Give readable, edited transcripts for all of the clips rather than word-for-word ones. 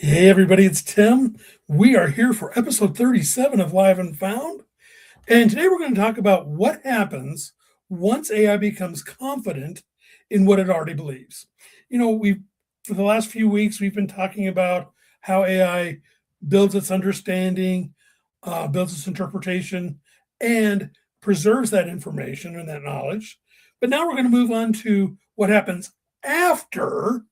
Hey, everybody, it's Tim. We are here for episode 37 of Live and Found. And today we're going to talk about what happens once AI becomes confident in what it already believes. For the last few weeks, we've been talking about how AI builds its understanding, builds its interpretation, and preserves that information and that knowledge. But now we're going to move on to what happens after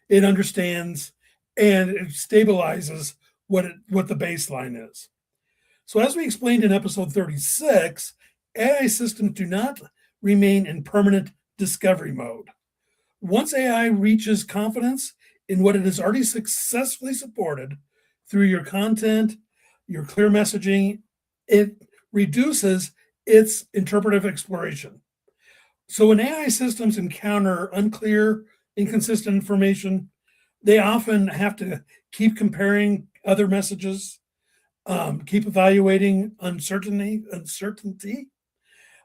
it understands and it stabilizes what the baseline is. So as we explained in episode 36, AI systems do not remain in permanent discovery mode. Once AI reaches confidence in what it has already successfully supported through your content, your clear messaging, it reduces its interpretive exploration. So when AI systems encounter unclear, inconsistent information, they often have to keep comparing other messages, keep evaluating uncertainty,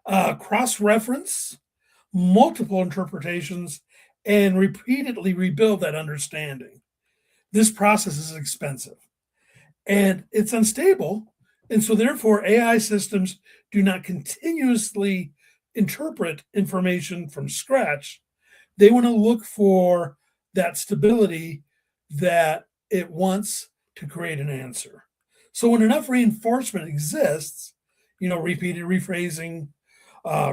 cross-reference multiple interpretations, and repeatedly rebuild that understanding. This process is expensive and it's unstable. And so therefore, AI systems do not continuously interpret information from scratch. They want to look for that stability that it wants to create an answer. So when enough reinforcement exists, repeated rephrasing,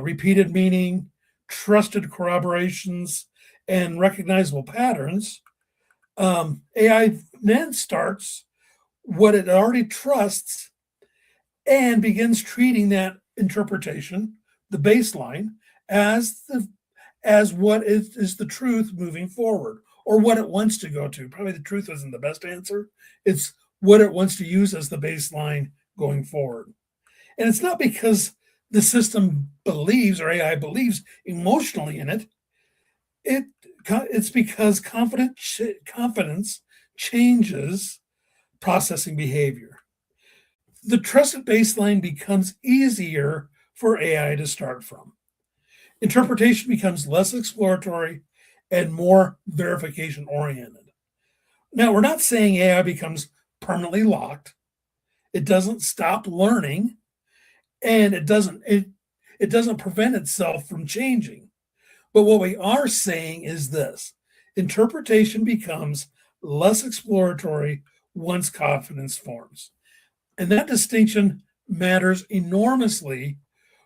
repeated meaning, trusted corroborations, and recognizable patterns, AI then starts what it already trusts and begins treating that interpretation, the baseline, as what is the truth moving forward, or what it wants to go to. Probably the truth isn't the best answer. It's what it wants to use as the baseline going forward. And it's not because the system believes or AI believes emotionally in it. It's because confidence changes processing behavior. The trusted baseline becomes easier for AI to start from. Interpretation becomes less exploratory and more verification oriented. Now, we're not saying AI becomes permanently locked. It doesn't stop learning, and it doesn't prevent itself from changing. But what we are saying is this: interpretation becomes less exploratory once confidence forms. And that distinction matters enormously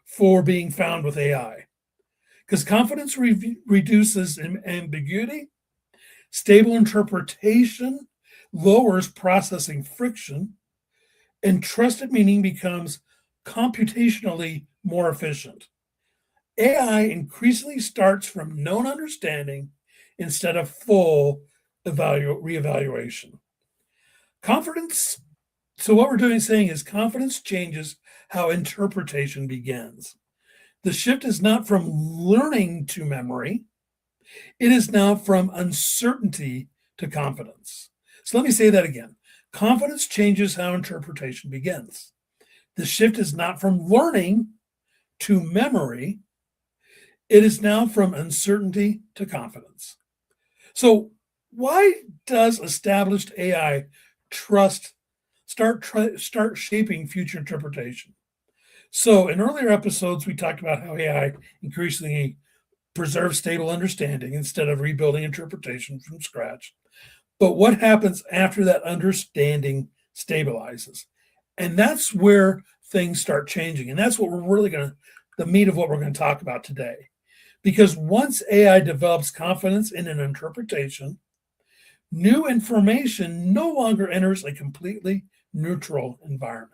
for being found with AI. Because confidence reduces ambiguity, stable interpretation lowers processing friction, and trusted meaning becomes computationally more efficient. AI increasingly starts from known understanding instead of full reevaluation. Confidence. So what we're doing saying is confidence changes how interpretation begins. The shift is not from learning to memory. It is now from uncertainty to confidence. So let me say that again. Confidence changes how interpretation begins. The shift is not from learning to memory. It is now from uncertainty to confidence. So why does established AI start shaping future interpretation? So in earlier episodes, we talked about how AI increasingly preserves stable understanding instead of rebuilding interpretation from scratch. But what happens after that understanding stabilizes? And that's where things start changing. And that's what we're really the meat of what we're going to talk about today. Because once AI develops confidence in an interpretation, new information no longer enters a completely neutral environment.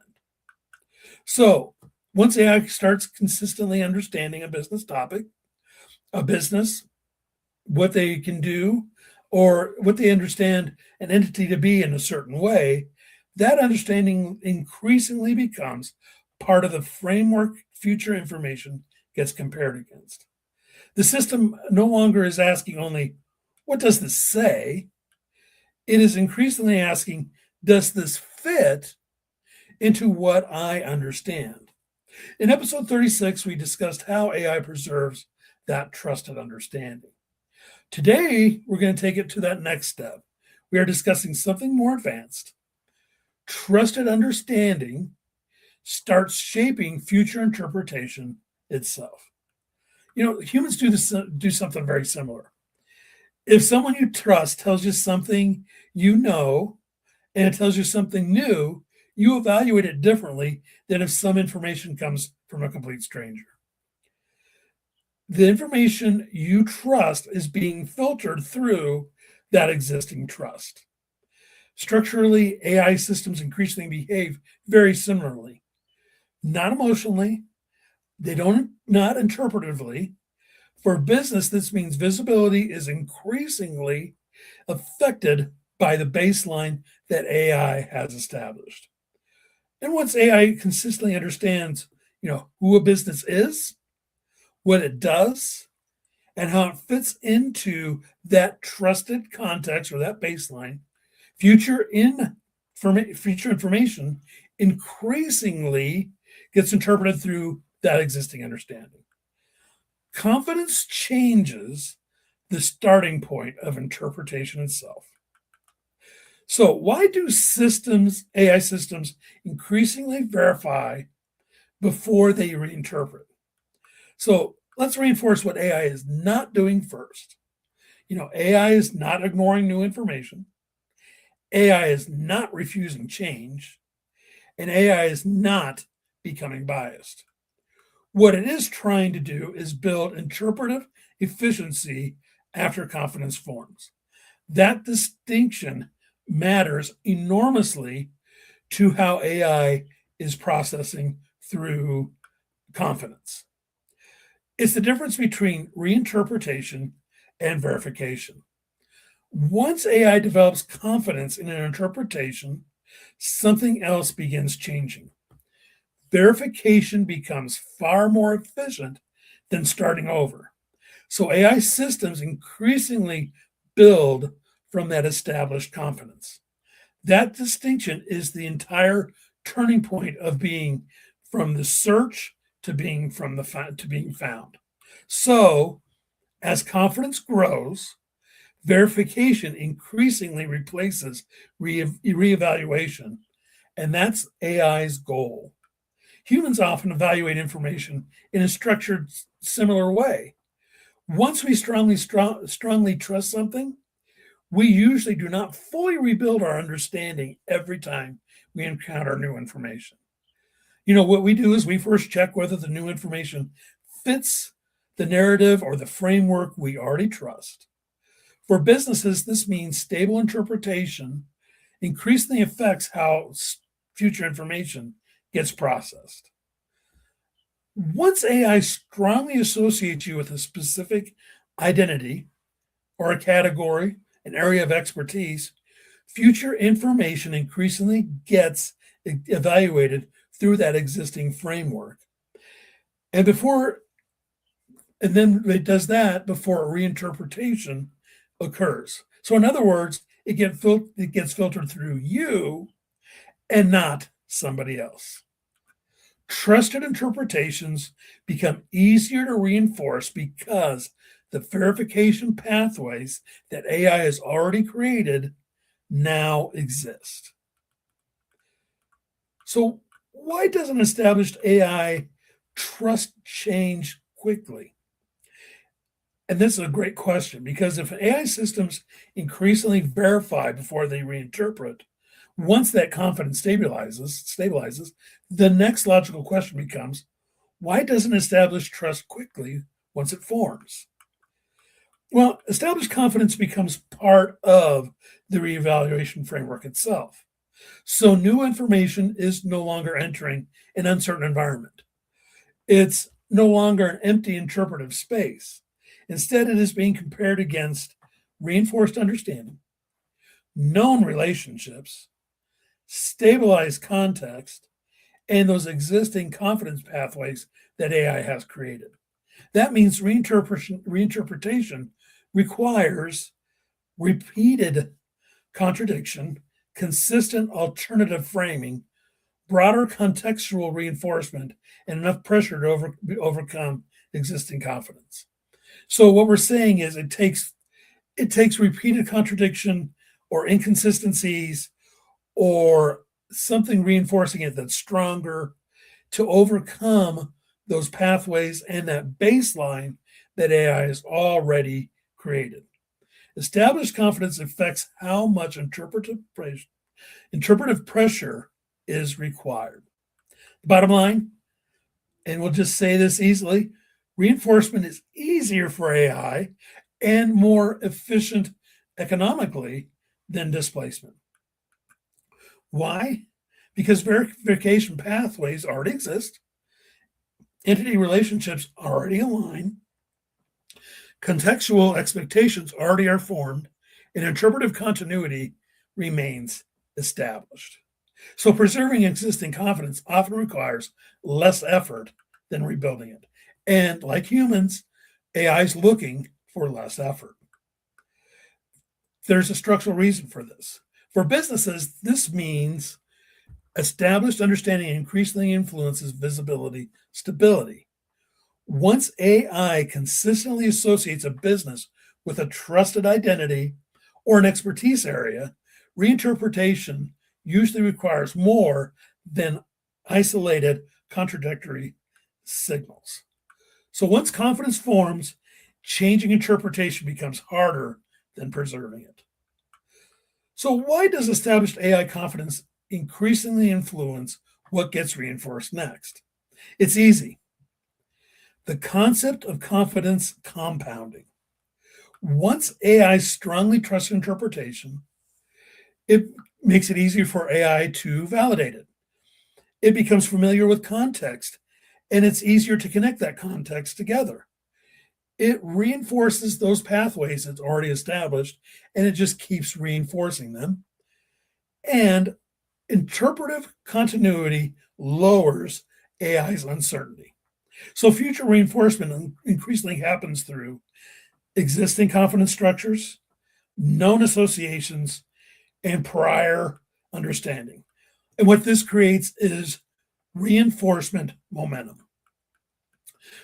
So once AI starts consistently understanding a business topic, a business, what they can do, or what they understand an entity to be in a certain way, that understanding increasingly becomes part of the framework future information gets compared against. The system no longer is asking only, what does this say? It is increasingly asking, does this fit into what I understand? In episode 36, we discussed how AI preserves that trusted understanding. Today, we're going to take it to that next step. We are discussing something more advanced. Trusted understanding starts shaping future interpretation itself. Humans do something very similar. If someone you trust tells you something you know and it tells you something new, you evaluate it differently than if some information comes from a complete stranger. The information you trust is being filtered through that existing trust. Structurally, AI systems increasingly behave very similarly, not emotionally, they don't not interpretively. For business, this means visibility is increasingly affected by the baseline that AI has established. And once AI consistently understands, who a business is, what it does, and how it fits into that trusted context or that baseline, future information increasingly gets interpreted through that existing understanding. Confidence changes the starting point of interpretation itself. So, why do AI systems, increasingly verify before they reinterpret? So, let's reinforce what AI is not doing first. AI is not ignoring new information, AI is not refusing change, and AI is not becoming biased. What it is trying to do is build interpretive efficiency after confidence forms. That distinction matters enormously to how AI is processing through confidence. It's the difference between reinterpretation and verification. Once AI develops confidence in an interpretation, something else begins changing. Verification becomes far more efficient than starting over. So AI systems increasingly build from that established confidence. That distinction is the entire turning point of being from the search to being to being found. So, as confidence grows, verification increasingly replaces reevaluation, and that's AI's goal. Humans often evaluate information in a structured, similar way. Once we strongly trust something, we usually do not fully rebuild our understanding every time we encounter new information. What we do is we first check whether the new information fits the narrative or the framework we already trust. For businesses, this means stable interpretation increasingly affects how future information gets processed. Once AI strongly associates you with a specific identity or a category, an area of expertise, future information increasingly gets evaluated through that existing framework. And then it does that before a reinterpretation occurs. So in other words, it gets filtered through you and not somebody else. Trusted interpretations become easier to reinforce because the verification pathways that AI has already created now exist. So, why doesn't established AI trust change quickly? And this is a great question because if AI systems increasingly verify before they reinterpret, once that confidence stabilizes, the next logical question becomes, why doesn't established trust quickly once it forms? Well, established confidence becomes part of the reevaluation framework itself. So new information is no longer entering an uncertain environment. It's no longer an empty interpretive space. Instead, it is being compared against reinforced understanding, known relationships, stabilized context, and those existing confidence pathways that AI has created. That means reinterpretation requires repeated contradiction, consistent alternative framing, broader contextual reinforcement, and enough pressure to overcome existing confidence. So what we're saying is it takes repeated contradiction or inconsistencies or something reinforcing it that's stronger to overcome those pathways and that baseline that AI has already created. Established confidence affects how much interpretive pressure is required. The bottom line, and we'll just say this easily, reinforcement is easier for AI and more efficient economically than displacement. Why? Because verification pathways already exist, entity relationships already align, contextual expectations already are formed, and interpretive continuity remains established. So preserving existing confidence often requires less effort than rebuilding it. And like humans, AI is looking for less effort. There's a structural reason for this. For businesses, this means established understanding increasingly influences visibility, stability. Once AI consistently associates a business with a trusted identity or an expertise area, reinterpretation usually requires more than isolated contradictory signals. So once confidence forms, changing interpretation becomes harder than preserving it. So, why does established AI confidence increasingly influence what gets reinforced next? It's easy. The concept of confidence compounding. Once AI strongly trusts interpretation, it makes it easier for AI to validate it. It becomes familiar with context, and it's easier to connect that context together. It reinforces those pathways it's already established, and it just keeps reinforcing them. And interpretive continuity lowers AI's uncertainty. So future reinforcement increasingly happens through existing confidence structures, known associations, and prior understanding. And what this creates is reinforcement momentum.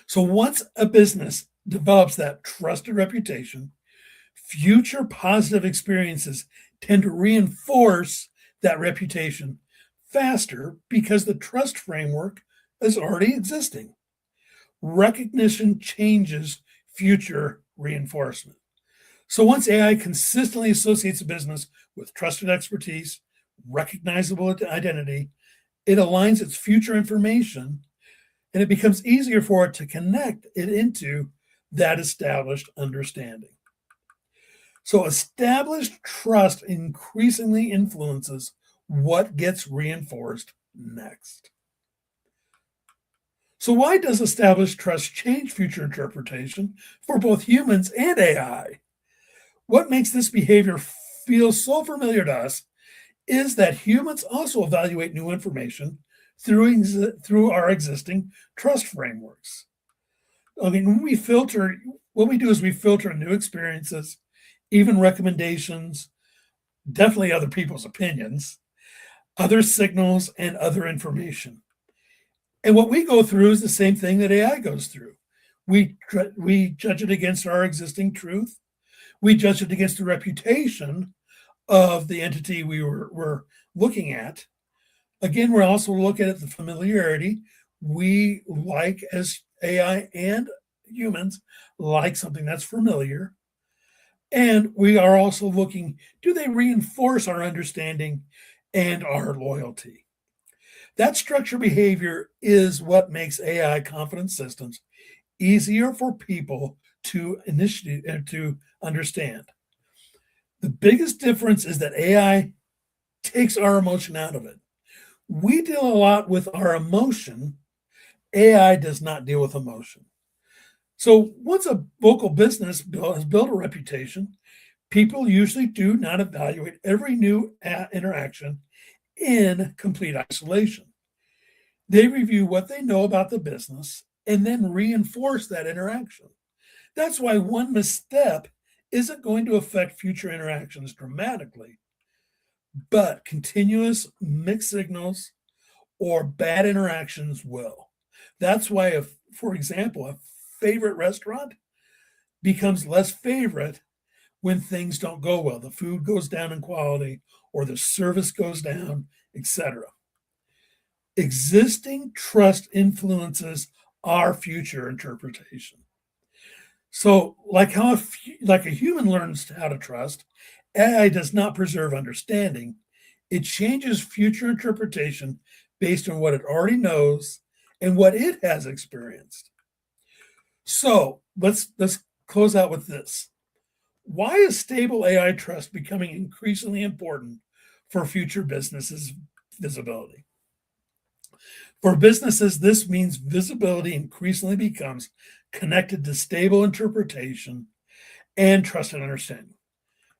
So once a business develops that trusted reputation, future positive experiences tend to reinforce that reputation faster because the trust framework is already existing. Recognition changes future reinforcement. So once AI consistently associates a business with trusted expertise, recognizable identity, it aligns its future information and it becomes easier for it to connect it into that established understanding. So established trust increasingly influences what gets reinforced next. So why does established trust change future interpretation for both humans and AI? What makes this behavior feel so familiar to us is that humans also evaluate new information through our existing trust frameworks. I mean, what we do is we filter new experiences, even recommendations, definitely other people's opinions, other signals, and other information. And what we go through is the same thing that AI goes through. We judge it against our existing truth. We judge it against the reputation of the entity we're looking at. Again, we're also looking at the familiarity. We like, as AI and humans, like something that's familiar. And we are also looking, do they reinforce our understanding and our loyalty? That structured behavior is what makes AI confidence systems easier for people to initiate and to understand. The biggest difference is that AI takes our emotion out of it. We deal a lot with our emotion. AI does not deal with emotion. So once a local business has built a reputation, people usually do not evaluate every new interaction in complete isolation. They review what they know about the business and then reinforce that interaction. That's why one misstep isn't going to affect future interactions dramatically, but continuous mixed signals or bad interactions will. That's why, if, for example, a favorite restaurant becomes less favorite when things don't go well. The food goes down in quality or the service goes down, etc. Existing trust influences our future interpretation. So, like a human learns how to trust, AI does not preserve understanding. It changes future interpretation based on what it already knows and what it has experienced. So let's close out with this. Why is stable AI trust becoming increasingly important for future businesses' visibility? For businesses, this means visibility increasingly becomes connected to stable interpretation and trusted understanding.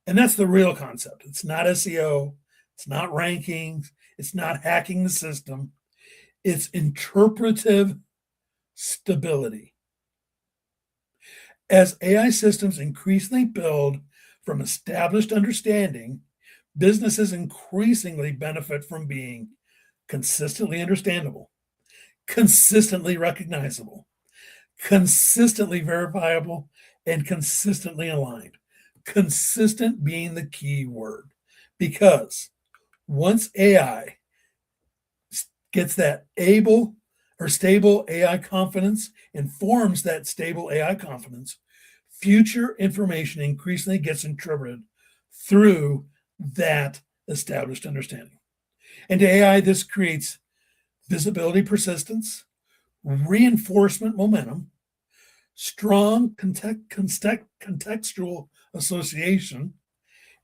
And that's the real concept. It's not SEO, it's not rankings, it's not hacking the system, it's interpretive stability. As AI systems increasingly build from established understanding, businesses increasingly benefit from being consistently understandable, consistently recognizable, consistently verifiable, and consistently aligned. Consistent being the key word. Because once AI gets that able or stable AI confidence and forms that stable AI confidence, future information increasingly gets interpreted through that established understanding. And to AI, this creates visibility persistence, reinforcement momentum, strong contextual association,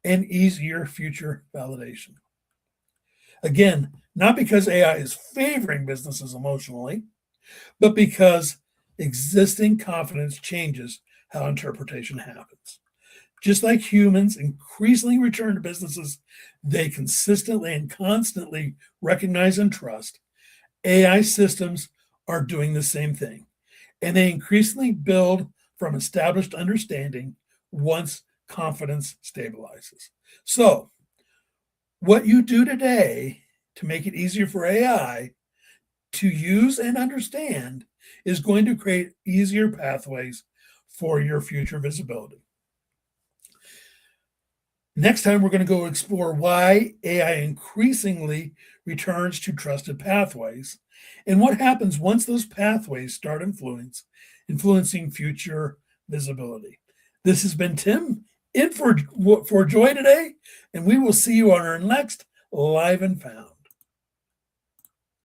and easier future validation. Again, not because AI is favoring businesses emotionally, but because existing confidence changes how interpretation happens. Just like humans increasingly return to businesses they consistently and constantly recognize and trust, AI systems are doing the same thing. And they increasingly build from established understanding once confidence stabilizes. So, what you do today to make it easier for AI to use and understand is going to create easier pathways for your future visibility. Next time, we're going to go explore why AI increasingly returns to trusted pathways and what happens once those pathways start influencing future visibility. This has been Tim in for Joy today, and we will see you on our next Live and Found.